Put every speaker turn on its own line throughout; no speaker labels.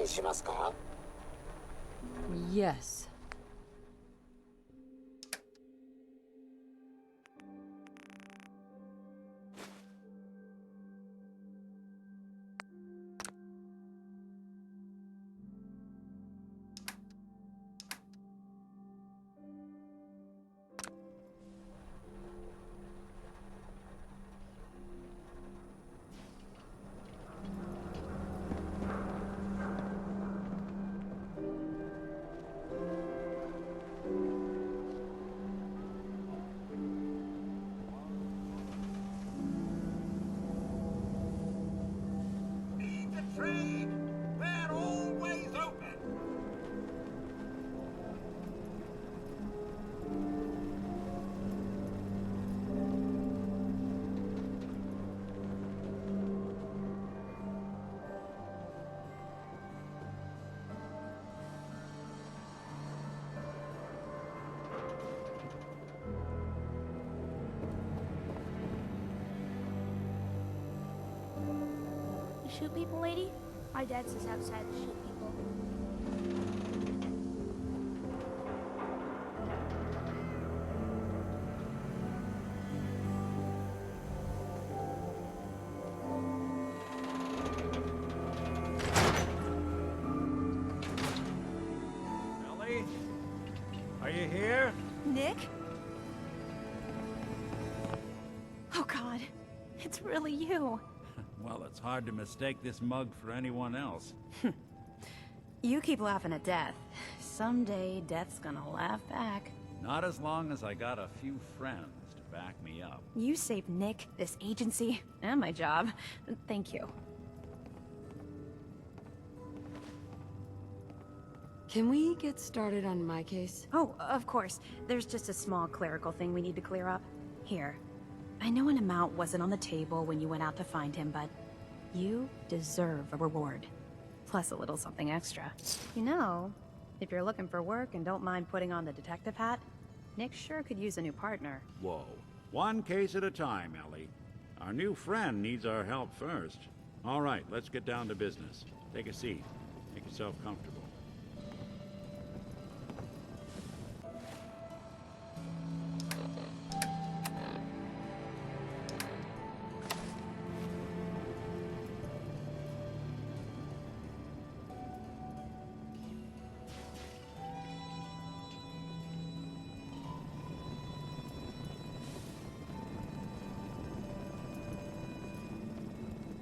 にしますか？
Yes.
Need to trade? They're always open.
You shoot people, lady? My dad says outside to shoot people.
Ellie? Are you here?
Nick? Oh God, it's really you.
Well, it's hard to mistake this mug for anyone else.
You keep laughing at death. Someday, death's gonna laugh back.
Not as long as I got a few friends to back me up.
You saved Nick, this agency, and my job. Thank you.
Can we get started on my case?
Oh, of course. There's just a small clerical thing we need to clear up. Here. I know an amount wasn't on the table when you went out to find him, but you deserve a reward. Plus a little something extra. You know, if you're looking for work and don't mind putting on the detective hat, Nick sure could use a new partner.
Whoa. One case at a time, Ellie. Our new friend needs our help first. All right, let's get down to business. Take a seat. Make yourself comfortable.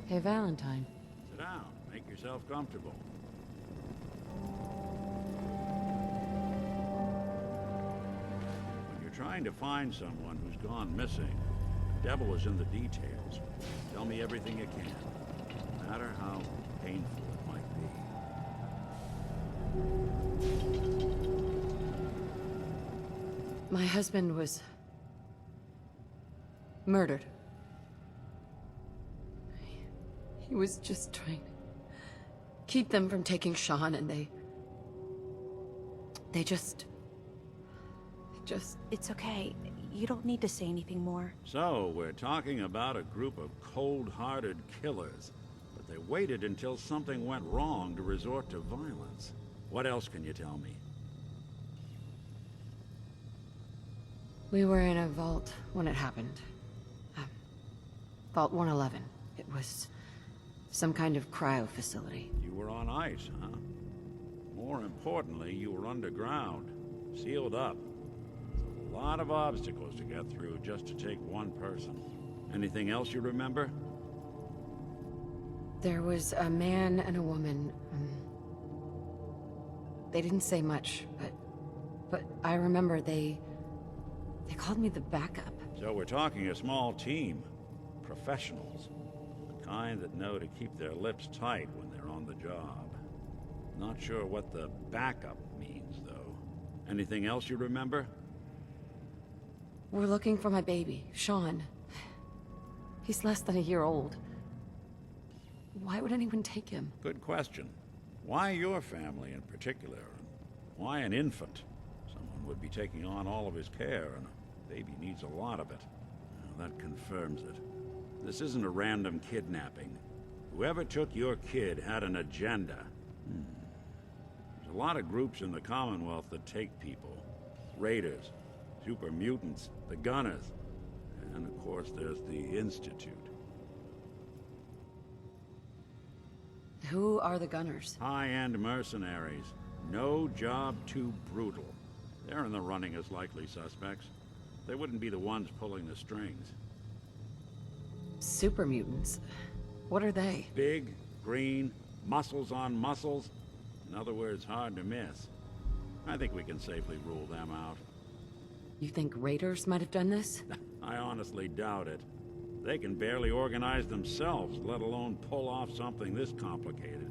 Hey, Valentine.
Sit down. Make yourself comfortable. When you're trying to find someone who's gone missing, the devil is in the details. Tell me everything you can, no matter how painful it might be.
My husband was murdered. He was just trying to keep them from taking Sean, and they just...
It's okay. You don't need to say anything more.
So, we're talking about a group of cold-hearted killers, but they waited until something went wrong to resort to violence. What else can you tell me?
We were in a vault when it happened. Vault 111. It was some kind of cryo facility.
You were on ice, huh? More importantly, you were underground, sealed up. It's a lot of obstacles to get through just to take one person. Anything else you remember?
There was a man and a woman. They didn't say much, but I remember they called me the backup.
So we're talking a small team. Professionals. The kind that know to keep their lips tight when they're on the job. Not sure what the backup means, though. Anything else you remember?
We're looking for my baby, Sean. He's less than a year old. Why would anyone take him?
Good question. Why your family in particular? And why an infant? Someone would be taking on all of his care, and a baby needs a lot of it. Well, that confirms it. This isn't a random kidnapping. Whoever took your kid had an agenda. A lot of groups in the Commonwealth that take people. Raiders, super mutants, the Gunners, and of course there's the Institute.
Who are the Gunners?
High-end mercenaries. No job too brutal. They're in the running as likely suspects. They wouldn't be the ones pulling the strings.
Super mutants. What are they?
Big, green, muscles on muscles. In other words, hard to miss. I think we can safely rule them out.
You think raiders might have done this?
I honestly doubt it. They can barely organize themselves, let alone pull off something this complicated.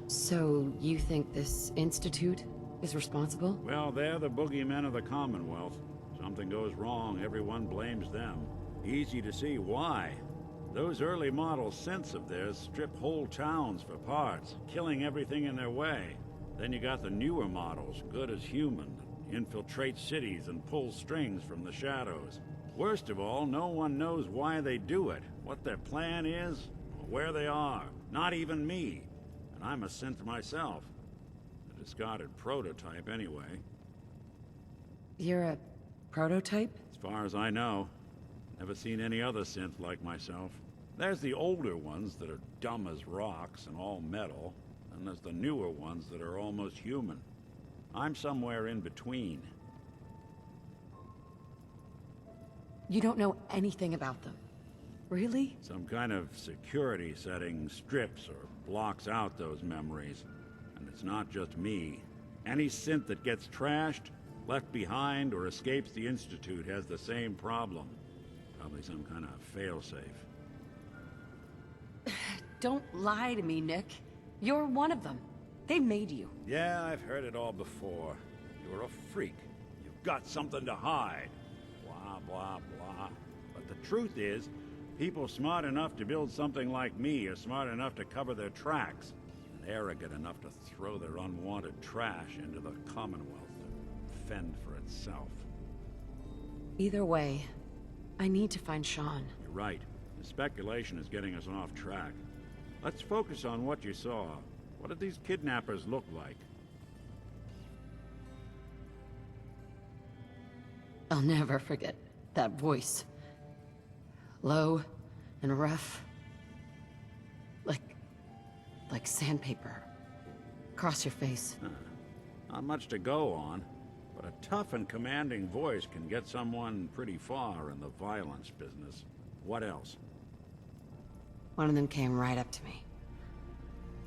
So, you think this Institute is responsible?
Well, they're the boogeymen of the Commonwealth. Something goes wrong, everyone blames them. Easy to see why. Those early model synths of theirs strip whole towns for parts, killing everything in their way. Then you got the newer models, good as human, infiltrate cities and pull strings from the shadows. Worst of all, no one knows why they do it, what their plan is, or where they are. Not even me. And I'm a synth myself. A discarded prototype anyway.
You're a prototype?
As far as I know. Never seen any other synth like myself. There's the older ones that are dumb as rocks and all metal, and there's the newer ones that are almost human. I'm somewhere in between.
You don't know anything about them. Really?
Some kind of security setting strips or blocks out those memories. And it's not just me. Any synth that gets trashed, left behind, or escapes the Institute has the same problem. Probably some kind of failsafe.
Don't lie to me, Nick. You're one of them. They made you.
Yeah, I've heard it all before. You're a freak. You've got something to hide. Blah, blah, blah. But the truth is, people smart enough to build something like me are smart enough to cover their tracks, and arrogant enough to throw their unwanted trash into the Commonwealth to fend for itself.
Either way, I need to find Sean.
You're right. The speculation is getting us off track. Let's focus on what you saw. What did these kidnappers look like?
I'll never forget that voice. Low and rough. Like sandpaper. Across your face.
Not much to go on, but a tough and commanding voice can get someone pretty far in the violence business. What else?
One of them came right up to me.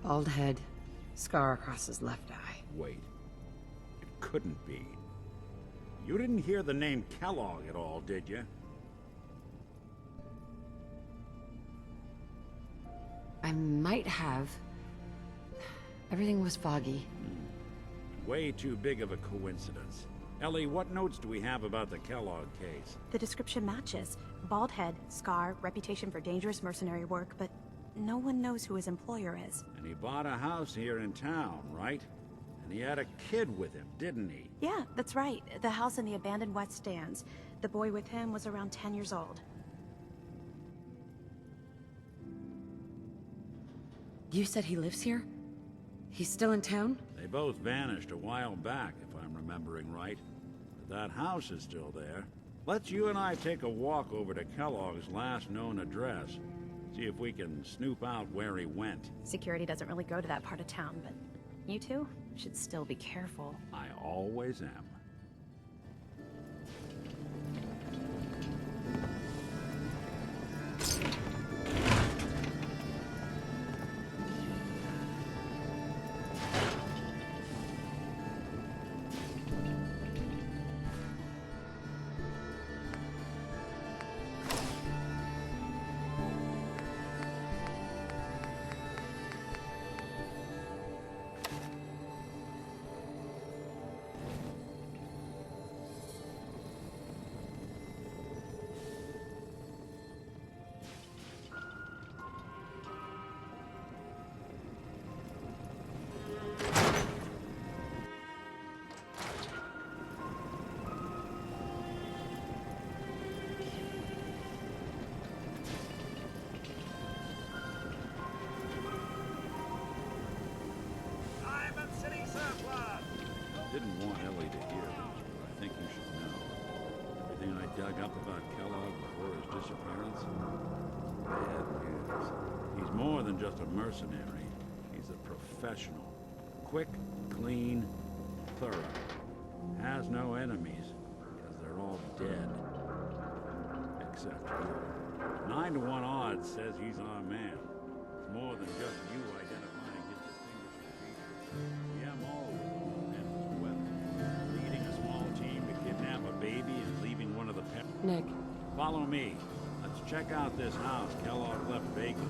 Bald head, scar across his left eye.
Wait. It couldn't be. You didn't hear the name Kellogg at all, did you?
I might have. Everything was foggy.
Way too big of a coincidence. Ellie, what notes do we have about the Kellogg case?
The description matches. Bald head, scar, reputation for dangerous mercenary work, but no one knows who his employer is.
And he bought a house here in town, right? And he had a kid with him, didn't he?
Yeah, that's right. The house in the abandoned West Stands. The boy with him was around 10 years old.
You said he lives here? He's still in town?
They both vanished a while back, if I'm remembering right. But that house is still there. Let's you and I take a walk over to Kellogg's last known address. See if we can snoop out where he went.
Security doesn't really go to that part of town, but you two should still be careful.
I always am. Didn't want Ellie to hear this, but I think you should know. Everything I dug up about Kellogg before his disappearance? Bad news. He's more than just a mercenary. He's a professional. Quick, clean, thorough. Has no enemies, because they're all dead. Except you. 9 to 1 odds says he's our man. It's more than just you identifying his distinguishing features. The MO was on him as well. Leading a small team to kidnap a baby and leaving one of the parents.
Nick,
Follow me. Let's check out this house Kellogg left vacant.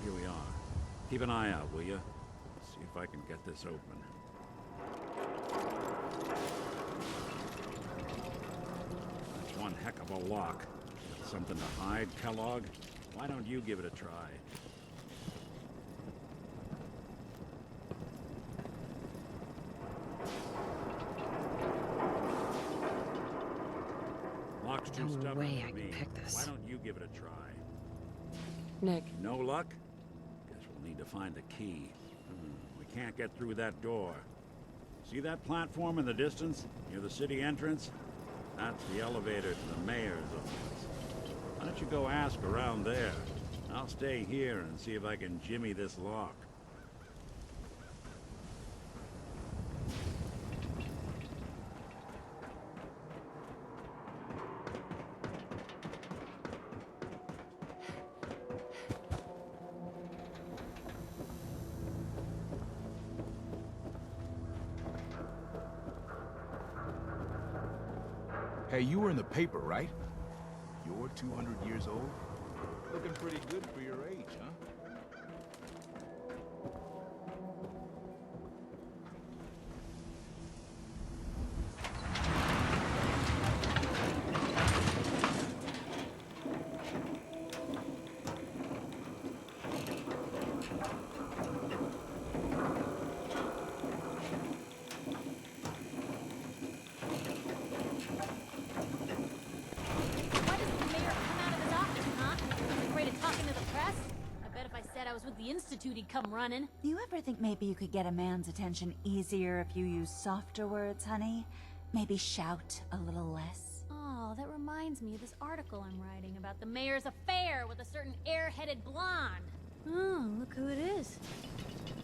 Here we are. Keep an eye out, will you? See if I can get this open. That's one heck of a lock. Something to hide, Kellogg? Why don't you give it a try? Lock's too
No
stubborn
way
for
I can
me.
pick this.
Why don't you give it a try?
Nick,
No luck? Guess we'll need to find a key. We can't get through that door. See that platform in the distance, near the city entrance? That's the elevator to the mayor's office. Why don't you go ask around there? I'll stay here and see if I can jimmy this lock.
Hey, you were in the paper, right? You're 200 years old? Looking pretty good for your age, huh?
Why doesn't the mayor come out of his office, huh? Afraid of talking to the press? I bet if I said I was with the Institute, he'd come running.
Do you ever think maybe you could get a man's attention easier if you use softer words, honey? Maybe shout a little less?
Oh, that reminds me of this article I'm writing about the mayor's affair with a certain air-headed blonde. Oh, look who it is.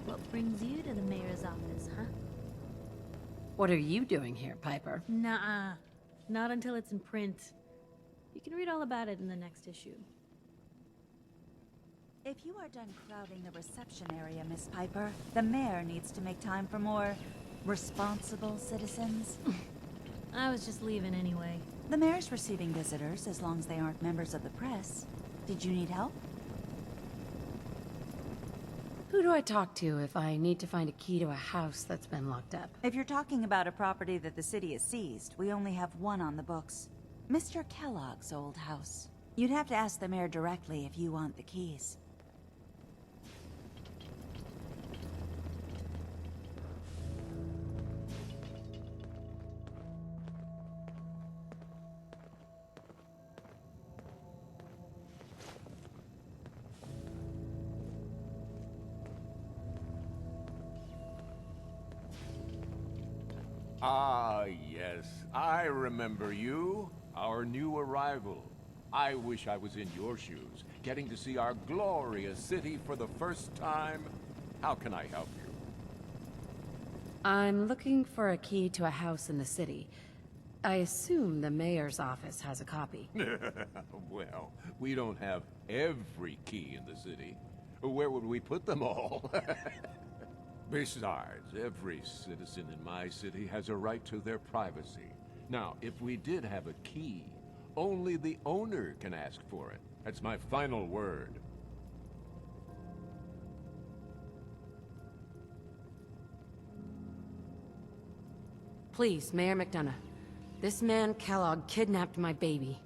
What brings you to the mayor's office, huh?
what are you doing here, Piper?
Nuh-uh. Not until it's in print. You can read all about it in the next issue.
If you are done crowding the reception area, Miss Piper, the mayor needs to make time for more responsible citizens.
I was just leaving anyway.
The mayor's receiving visitors as long as they aren't members of the press. Did you need help?
Who do I talk to if I need to find a key to a house that's been locked up?
If you're talking about a property that the city has seized, we only have one on the books. Mr. Kellogg's old house. You'd have to ask the mayor directly if you want the keys.
Ah, yes. I remember you. Our new arrival. I wish I was in your shoes, getting to see our glorious city for the first time. How can I help you?
I'm looking for a key to a house in the city. I assume the mayor's office has a copy.
Well, we don't have every key in the city. Where would we put them all? Besides, every citizen in my city has a right to their privacy. Now, if we did have a key, only the owner can ask for it. That's my final word.
Please, Mayor McDonough. This man, Kellogg, kidnapped my baby.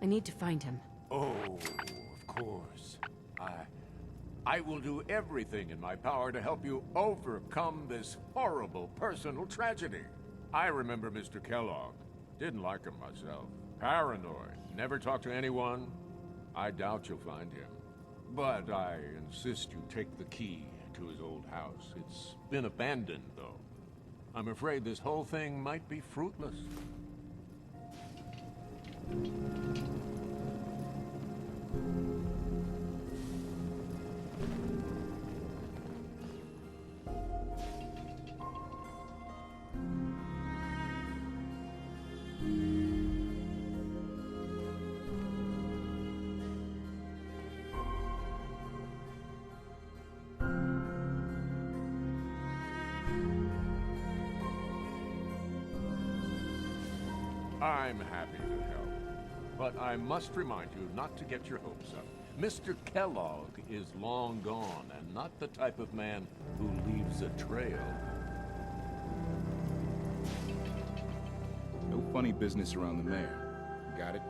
I need to find him.
Oh, of course. I will do everything in my power to help you overcome this horrible personal tragedy. I remember Mr. Kellogg. Didn't like him myself. Paranoid. Never talked to anyone. I doubt you'll find him. But I insist you take the key to his old house. It's been abandoned, though. I'm afraid this whole thing might be fruitless. I'm happy to help, but I must remind you not to get your hopes up. Mr. Kellogg is long gone, and not the type of man who leaves a trail.
No funny business around the mayor. Got it?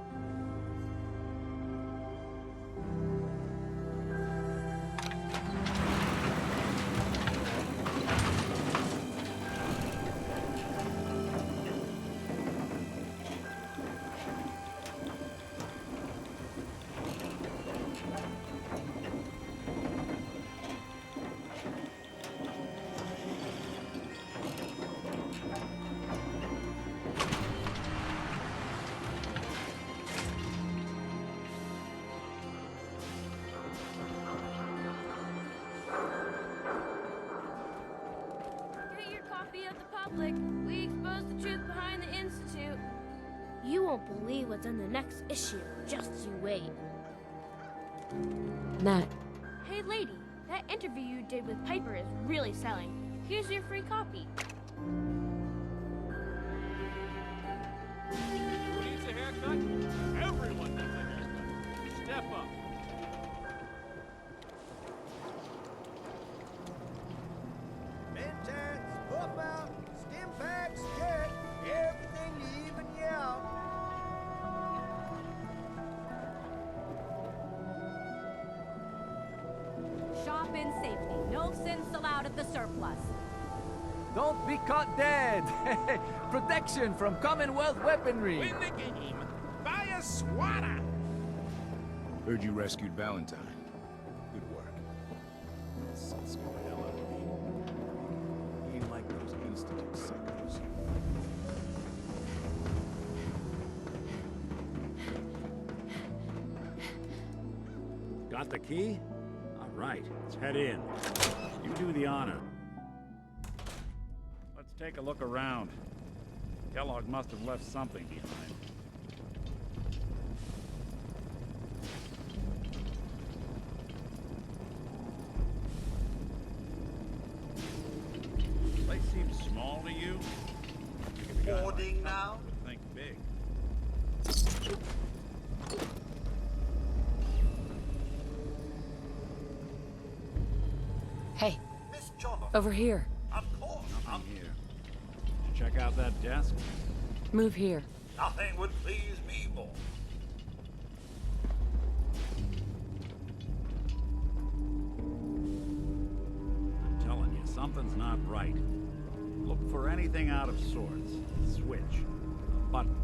Get your copy of the public. We expose the truth behind the Institute. You won't believe what's in the next issue. Just you wait.
Matt,
Hey, lady, that interview you did with Piper is really selling. Here's your free copy.
Who needs a haircut? Everyone needs a haircut. Step up.
Mentats, puff out, stim packs, jet, everything to even you out.
Shop in safety. No sins allowed at the surplus.
Don't be caught dead. Protection from Commonwealth weaponry.
Win the game. Buy a swatter.
Heard you rescued Valentine. Good work. This is scared the hell out of me. He ain't like those Institute suckers.
Got the key? All right, let's head in. You do the honor.
Let's take a look around. Kellogg must have left something behind. Place seems small to you?
Boarding now?
Would think big.
hey,
Miss Jonathan,
over here.
of course.
I'm here. Did you check out that desk?
Move here.
Nothing would please me more.
I'm telling you, something's not right. Look for anything out of sorts. Switch. A button.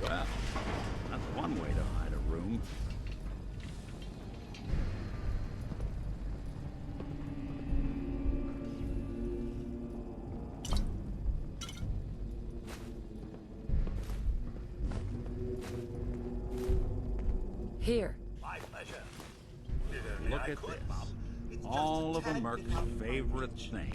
Well, that's one way to hide a room.
Here.
My pleasure.
Look at this. All of a Merc's favorite things.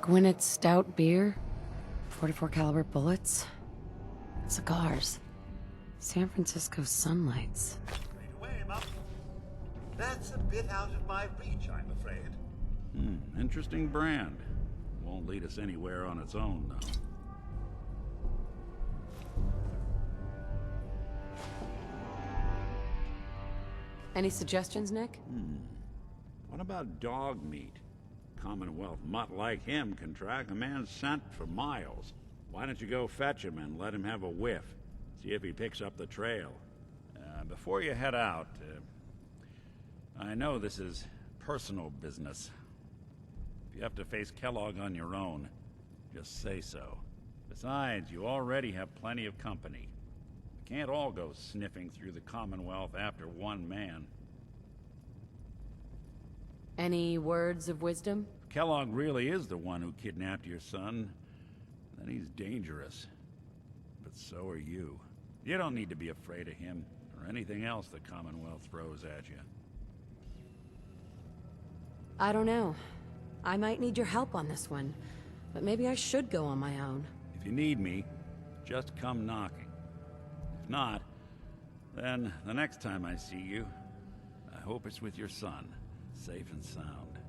Gwinnett Stout beer, 44 caliber bullets, cigars, San Francisco sunlights.
Straight away, Mum. That's a bit out of my reach, I'm afraid.
Interesting brand. Won't lead us anywhere on its own, though.
Any suggestions, Nick?
What about dog meat? Commonwealth mutt like him can track a man's scent for miles. Why don't you go fetch him and let him have a whiff? See if he picks up the trail. Before you head out, I know this is personal business. If you have to face Kellogg on your own, just say so. Besides, you already have plenty of company. You can't all go sniffing through the Commonwealth after one man.
Any words of wisdom?
If Kellogg really is the one who kidnapped your son, then he's dangerous. But so are you. You don't need to be afraid of him, or anything else the Commonwealth throws at you.
I don't know. I might need your help on this one, but maybe I should go on my own.
If you need me, just come knocking. If not, then the next time I see you, I hope it's with your son, safe and sound.